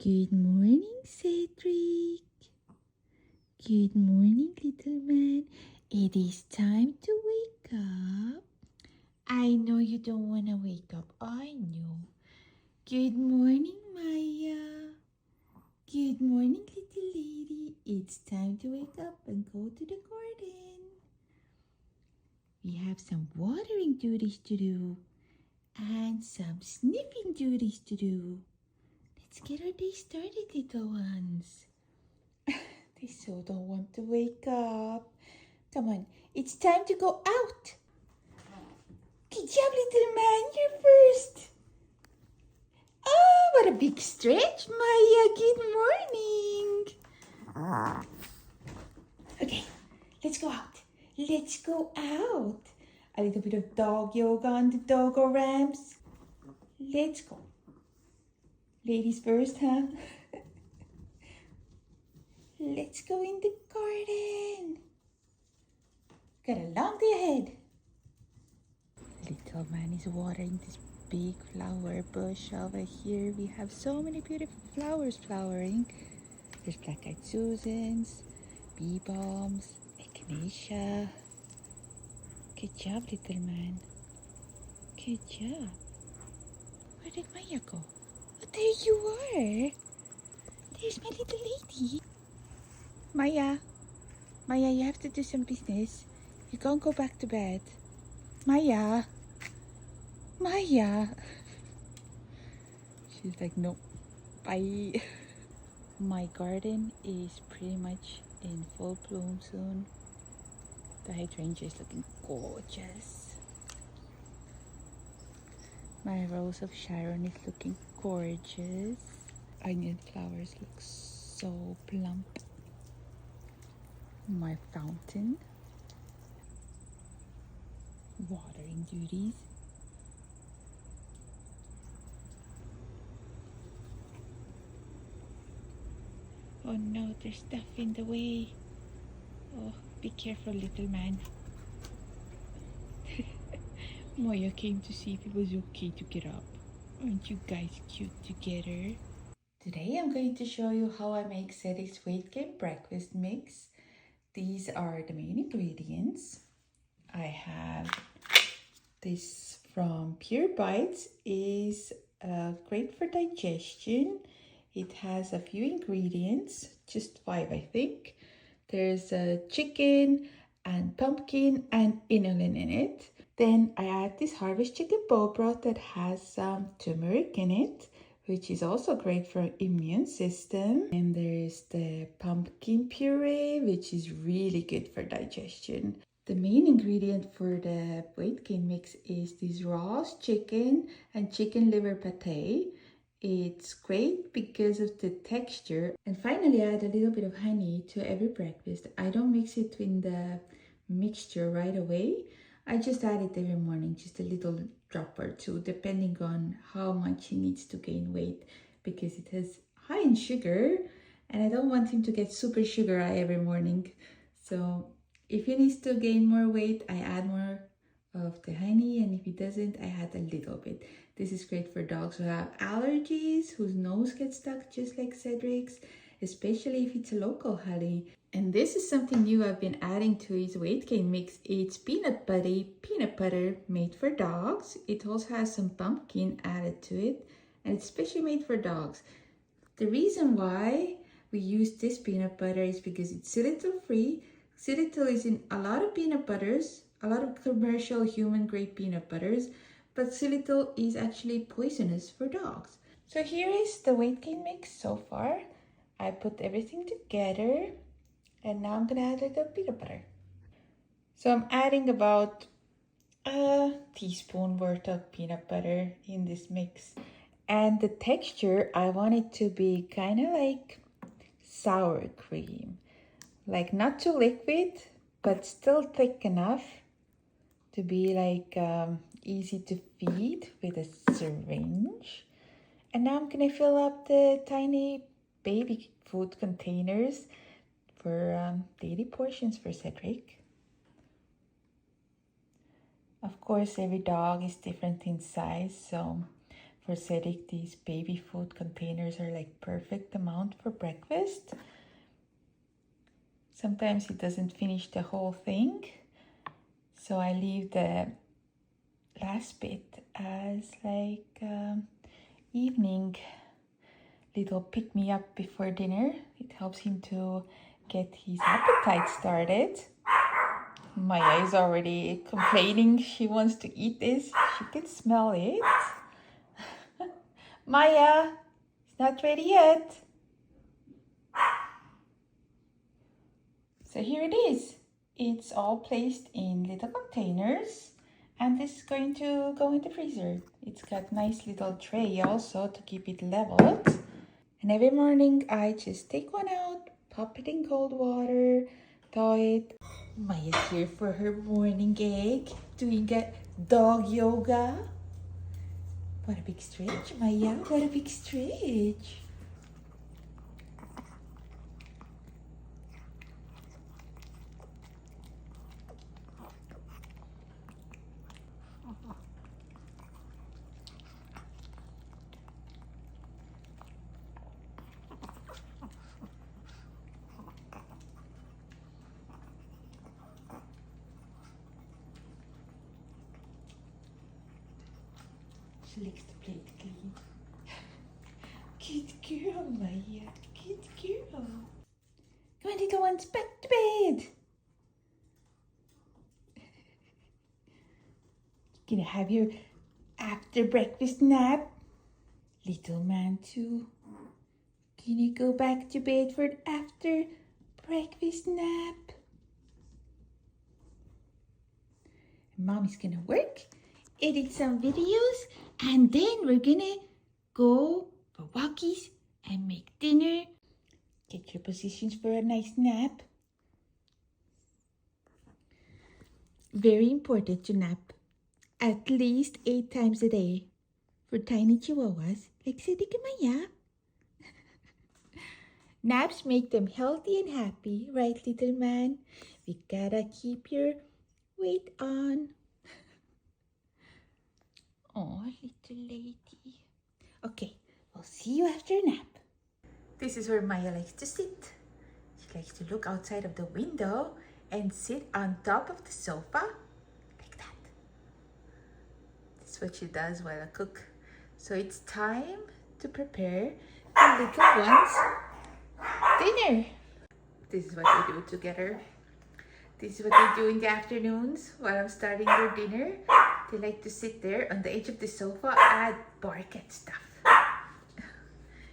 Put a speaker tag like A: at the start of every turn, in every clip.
A: Good morning, Cedric. Good morning, little man. It is time to wake up. I know you don't want to wake up. I know. Good morning, Maya. Good morning, little lady. It's time to wake up and go to the garden. We have some watering duties to do and some sniffing duties to do. Let's get our day started, little ones. They so don't want to wake up. Come on, it's time to go out. Good job, little man, you're first. Oh, what a big stretch, Maya. Good morning. Okay, let's go out. Let's go out. A little bit of dog yoga on the DoggoRamps. Let's go. Ladies first, huh? Let's go in the garden. Got a long day ahead. Little man is watering this big flower bush over here. We have so many beautiful flowers flowering. There's black-eyed Susans, bee balms, echinacea. Good job, little man. Good job. Where did Maya go? Oh, there you are. There's my little lady. Maya, you have to do some business. You can't go back to bed. Maya. She's like, no, bye. My garden is pretty much in full bloom soon. The hydrangea is looking gorgeous. My rose of Sharon is looking gorgeous. Onion flowers look so plump. My fountain. Watering duties. Oh no, there's stuff in the way. Oh, be careful, little man. Maya came to see if it was okay to get up. Aren't you guys cute together? Today I'm going to show you how I make Cedric's weight gain breakfast mix. These are the main ingredients. I have this from Pure Bites. Is great for digestion. It has a few ingredients, just 5 I think. There's chicken and pumpkin and inulin in it. Then I add this harvest chicken bowl broth that has some turmeric in it, which is also great for immune system. And there's the pumpkin puree, which is really good for digestion. The main ingredient for the weight gain mix is this roast chicken and chicken liver pate. It's great because of the texture. And finally, I add a little bit of honey to every breakfast. I don't mix it in the mixture right away. I just add it every morning, just a little drop or two, depending on how much he needs to gain weight, because it has high in sugar and I don't want him to get super sugar high every morning. So if he needs to gain more weight, I add more of the honey, and if he doesn't, I add a little bit. This is great for dogs who have allergies, whose nose gets stuck just like Cedric's, especially if it's a local honey. And this is something new I've been adding to his weight gain mix. It's peanut butter made for dogs. It also has some pumpkin added to it, and it's specially made for dogs. The reason why we use this peanut butter is because it's xylitol free. Xylitol is in a lot of peanut butters, a lot of commercial human grade peanut butters, but xylitol is actually poisonous for dogs. So here is the weight gain mix so far. I put everything together, and now I'm gonna add a little peanut butter. So I'm adding about a teaspoon worth of peanut butter in this mix. And the texture, I want it to be kind of like sour cream. Like not too liquid, but still thick enough to be like easy to feed with a syringe. And now I'm gonna fill up the tiny baby food containers for daily portions for Cedric. Of course, every dog is different in size, so For Cedric, these baby food containers are like perfect amount for breakfast. Sometimes he doesn't finish the whole thing, so I leave the last bit as like evening little pick-me-up before dinner. It helps him to get his appetite started. Maya is already complaining she wants to eat this. She can smell it. Maya, it's not ready yet. So here it is. It's all placed in little containers, and this is going to go in the freezer. It's got nice little tray also to keep it leveled. And every morning I just take one out, pop it in cold water, thaw it. Maya's here for her morning egg, doing a dog yoga. What a big stretch, Maya, what a big stretch. She likes to play it clean. Good girl, Maya. Good girl. Come on, little ones, back to bed. You're gonna have your after breakfast nap. Little man too. Gonna go back to bed for an after breakfast nap. Mommy's gonna work, edit some videos, and then we're gonna go for walkies and make dinner. Get your positions for a nice nap. Very important to nap at least 8 times a day for tiny chihuahuas like Cedric and Maya. Naps make them healthy and happy, right, little man? We gotta keep your weight on. Oh, little lady. Okay, we'll see you after a nap. This is where Maya likes to sit. She likes to look outside of the window and sit on top of the sofa like that. That's what she does while I cook. So it's time to prepare the little ones' dinner. This is what they do together. This is what they do in the afternoons while I'm starting their dinner. They like to sit there on the edge of the sofa and bark at stuff.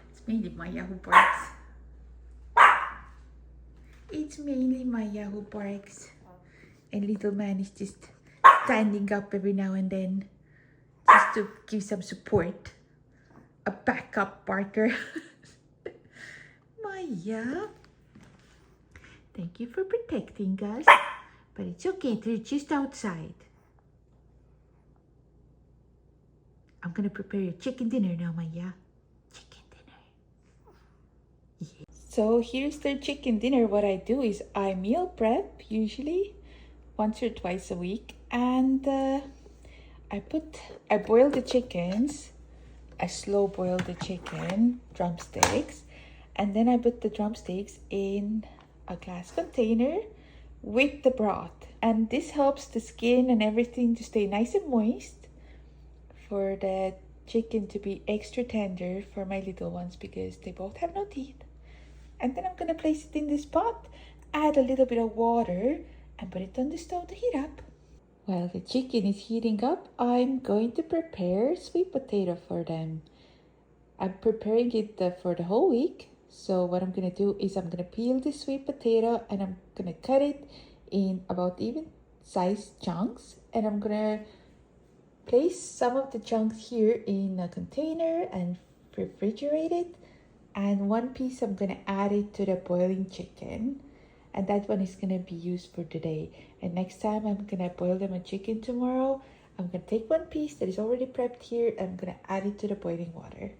A: It's mainly Maya who barks. It's mainly Maya who barks. And little man is just standing up every now and then just to give some support. A backup barker. Maya. Thank you for protecting us. But it's okay, they're just outside. I'm gonna prepare your chicken dinner now, Maya. Chicken dinner. Yeah. So here's their chicken dinner. What I do is I meal prep usually once or twice a week, and I boil the chickens. I slow boil the chicken drumsticks, and then I put the drumsticks in a glass container with the broth, and this helps the skin and everything to stay nice and moist for the chicken to be extra tender for my little ones because they both have no teeth. And then I'm gonna place it in this pot, add a little bit of water, and put it on the stove to heat up. While the chicken is heating up, I'm going to prepare sweet potato for them. I'm preparing it for the whole week. So what I'm gonna do is I'm gonna peel the sweet potato and I'm gonna cut it in about even sized chunks, and I'm gonna place some of the chunks here in a container and refrigerate it, and one piece I'm gonna add it to the boiling chicken, and that one is gonna be used for today. And next time I'm gonna boil them a chicken tomorrow, I'm gonna take one piece that is already prepped here and I'm gonna add it to the boiling water.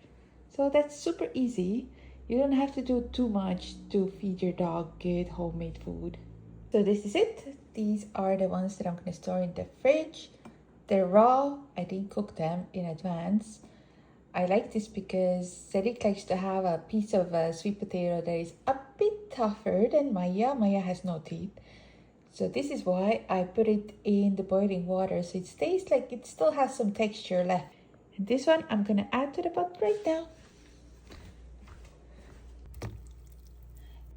A: So that's super easy. You don't have to do too much to feed your dog good homemade food. So this is it. These are the ones that I'm gonna store in the fridge. They're raw. I didn't cook them in advance. I like this because Cedric likes to have a piece of sweet potato that is a bit tougher than Maya. Maya has no teeth. So this is why I put it in the boiling water so it stays like it still has some texture left. And this one I'm gonna add to the pot right now.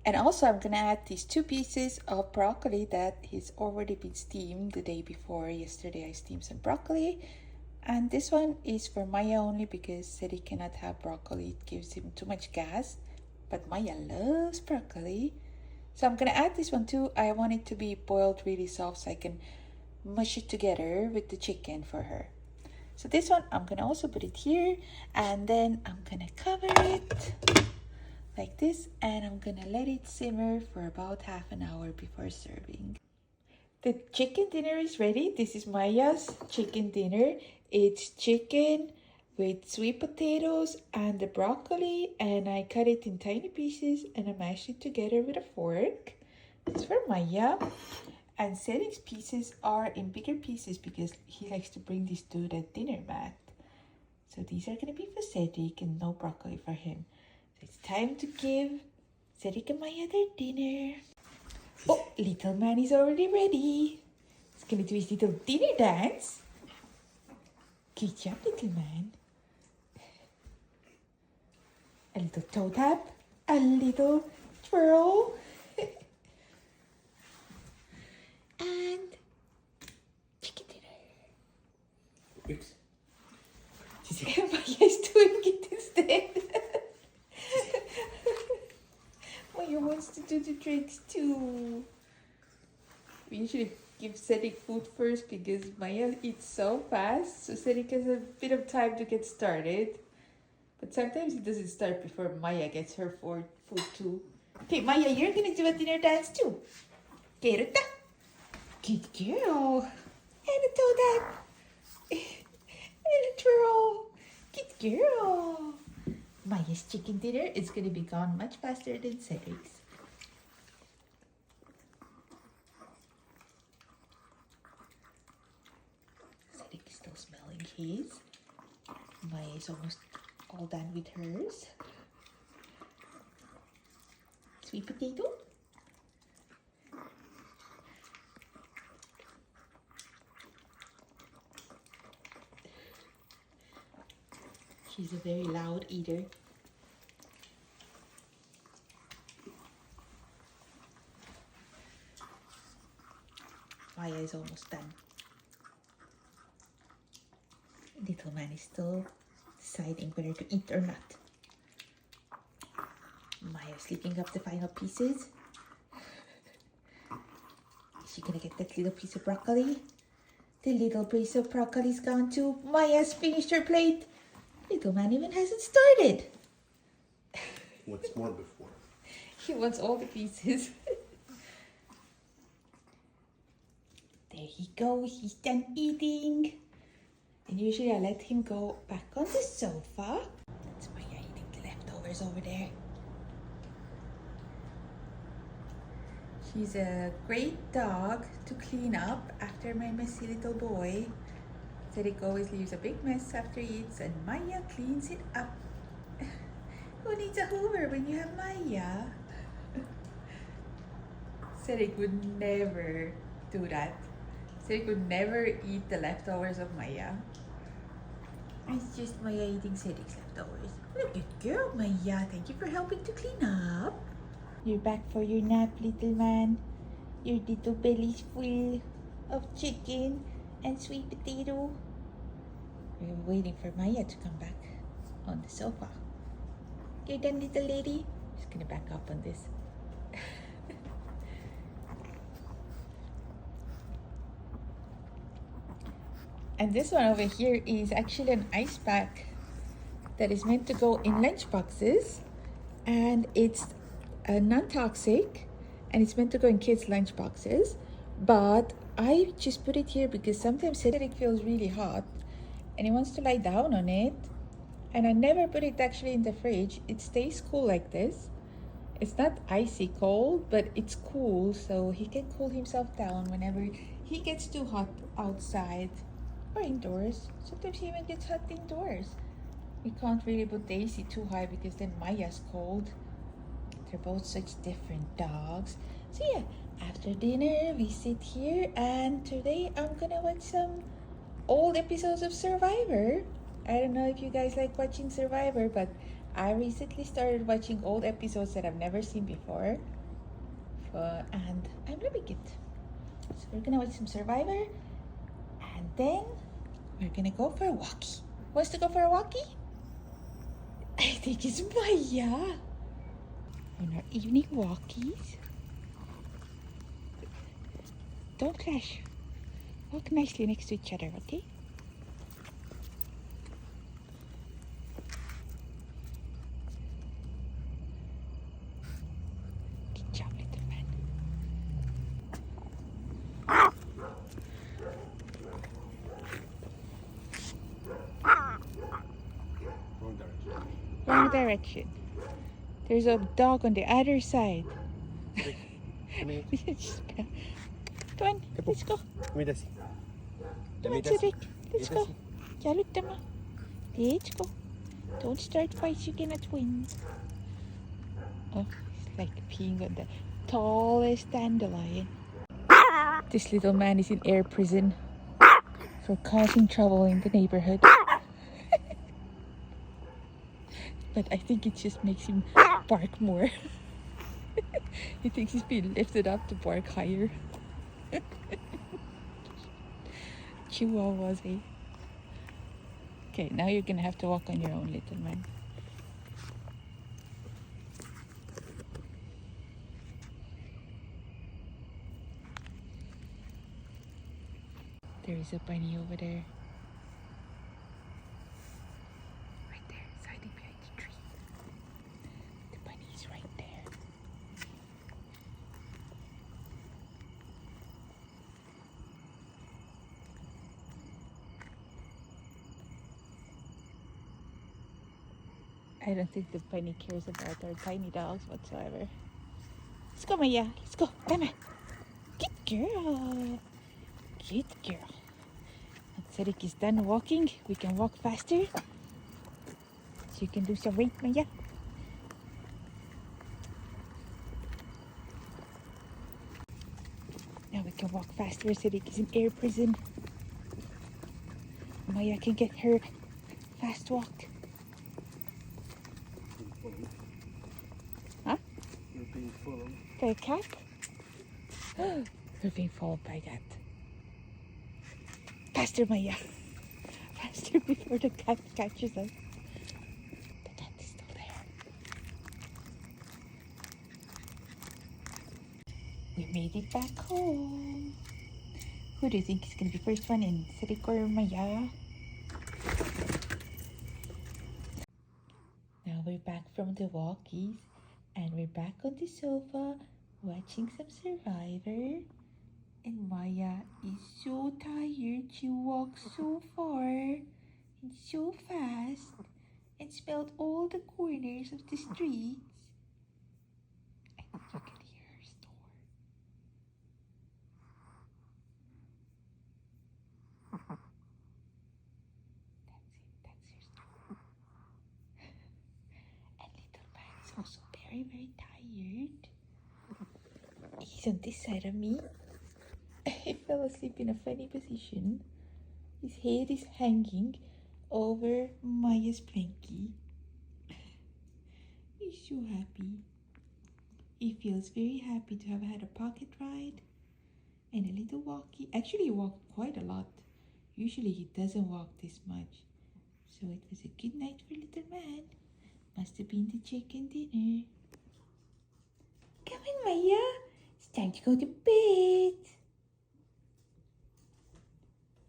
A: And also I'm gonna add these 2 pieces of broccoli that has already been steamed the day before. Yesterday I steamed some broccoli. And this one is for Maya only because Cedric cannot have broccoli. It gives him too much gas. But Maya loves broccoli. So I'm gonna add this one too. I want it to be boiled really soft so I can mush it together with the chicken for her. So this one I'm gonna also put it here, and then I'm gonna cover it like this, and I'm gonna let it simmer for about half an hour before serving. The chicken dinner is ready. This is Maya's chicken dinner. It's chicken with sweet potatoes and the broccoli, and I cut it in tiny pieces and I mashed it together with a fork. This is for Maya. And Cedric's pieces are in bigger pieces because he likes to bring this to the dinner mat. So these are gonna be for Cedric and no broccoli for him. So it's time to give Cedric and Maya their dinner. Oh, little man is already ready. He's gonna do his little dinner dance. Good job, little man. A little toe tap, a little twirl. And chicken dinner.
B: Oops.
A: Maya's doing it instead. Maya wants to do the tricks too. We usually give Cedric food first because Maya eats so fast, so Cedric has a bit of time to get started. But sometimes he doesn't start before Maya gets her food too. Okay, Maya, you're gonna do a dinner dance too. Get good girl. And a toe tap. And a twirl. Good girl. Maya's chicken dinner is gonna be gone much faster than Cedric's. Cedric is still smelling his. Maya is almost all done with hers. Sweet potato. She's a very loud eater. Maya is almost done. Little man is still deciding whether to eat or not. Maya's licking up the final pieces. Is she gonna get that little piece of broccoli? The little piece of broccoli's gone too. Maya's finished her plate. Little man even hasn't started.
B: What's more before?
A: He wants all the pieces. There he goes. He's done eating. And usually I let him go back on the sofa. That's Maya eating the leftovers over there. She's a great dog to clean up after my messy little boy. Cedric always leaves a big mess after he eats, and Maya cleans it up. Who needs a Hoover when you have Maya? Cedric would never do that. Cedric would never eat the leftovers of Maya. It's just Maya eating Cedric's leftovers. What a good girl, Maya. Thank you for helping to clean up. You're back for your nap, little man. Your little belly's full of chicken and sweet potato. We're waiting for Maya to come back on the sofa. You're done, little lady? Just gonna back up on this. And this one over here is actually an ice pack that is meant to go in lunch boxes, and it's non-toxic, and it's meant to go in kids' lunch boxes. But I just put it here because sometimes Cedric feels really hot and he wants to lie down on it, and I never put it actually in the fridge. It stays cool like this. It's not icy cold, but it's cool, so he can cool himself down whenever he gets too hot outside or indoors. Sometimes he even gets hot indoors. We can't really put Daisy too high because then Maya's cold. They're both such different dogs. So yeah, after dinner we sit here and today I'm gonna watch some old episodes of Survivor. I don't know if you guys like watching Survivor, but I recently started watching old episodes that I've never seen before. And I'm loving it. So we're gonna watch some Survivor and then we're gonna go for a walkie. Wants to go for a walkie? I think it's Maya. On our evening walkies. Don't clash. Walk nicely next to each other, okay? Good job, little man.
B: Wrong direction.
A: Wrong direction. There's a dog on the other side.
B: Come here.
A: Come on, let's go.
B: Let me see.
A: Come on, Cedric. Let's go. Yeah, look, Dama. Let's go. Don't start fights, you cannot win. Oh, it's like peeing on the tallest dandelion. This little man is in air prison for causing trouble in the neighborhood. But I think it just makes him bark more. He thinks he's being lifted up to bark higher. Chihuahuas, eh? Okay, now you're gonna have to walk on your own, little man. There is a bunny over there. Right there, it's hiding behind the tree. The bunny is right there. I don't think the bunny cares about our tiny dogs whatsoever. Let's go, Maya. Let's go. Come on. Good girl. Good girl. When Cedric is done walking, we can walk faster. So you can lose your weight, Maya. Now we can walk faster. Cedric is in air prison. Maya can get her fast walk. Huh?
B: You're being followed.
A: By a cat? We're being followed by that. Faster, Maya. Faster before the cat catches us. The cat is still there. We made it back home. Who do you think is going to be first one in, Cedric or Maya? Now we're back from the walkies and we're back on the sofa watching some Survivor. And Maya is so tired. She walked so far and so fast and smelled all the corners of the streets. I think you can hear her snore. That's her snore. And little man is also very, very tired. He's on this side of me. He fell asleep in a funny position. His head is hanging over Maya's blankie. He's so happy. He feels very happy to have had a pocket ride and a little walkie. Actually, he walked quite a lot. Usually he doesn't walk this much. So it was a good night for little man. Must have been the chicken dinner. Come on, Maya. It's time to go to bed.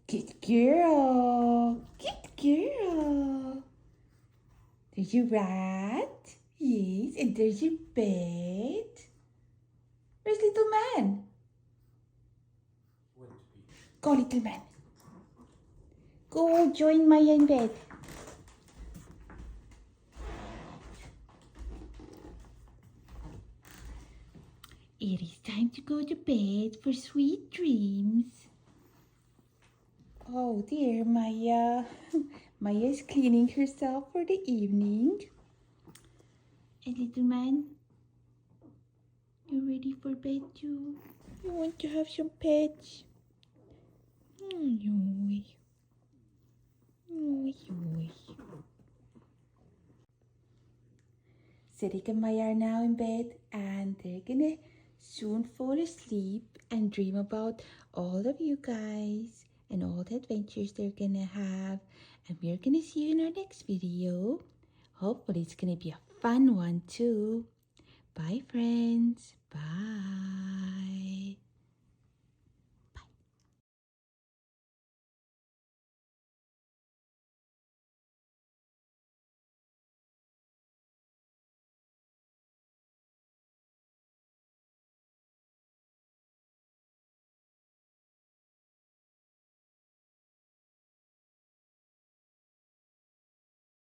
A: Good girl. Good girl. There's your rat. Yes, and there's your bed. Where's little man? Go, little man. Go join Maya in bed. It is time to go to bed for sweet dreams. Oh dear, Maya. Maya is cleaning herself for the evening. And little man, you ready for bed too? You want to have some pets? Yoy. Yoy. Cedric and Maya are now in bed and they're gonna soon fall asleep and dream about all of you guys and all the adventures they're gonna have. And we're gonna see you in our next video. Hopefully it's gonna be a fun one too. Bye friends. Bye.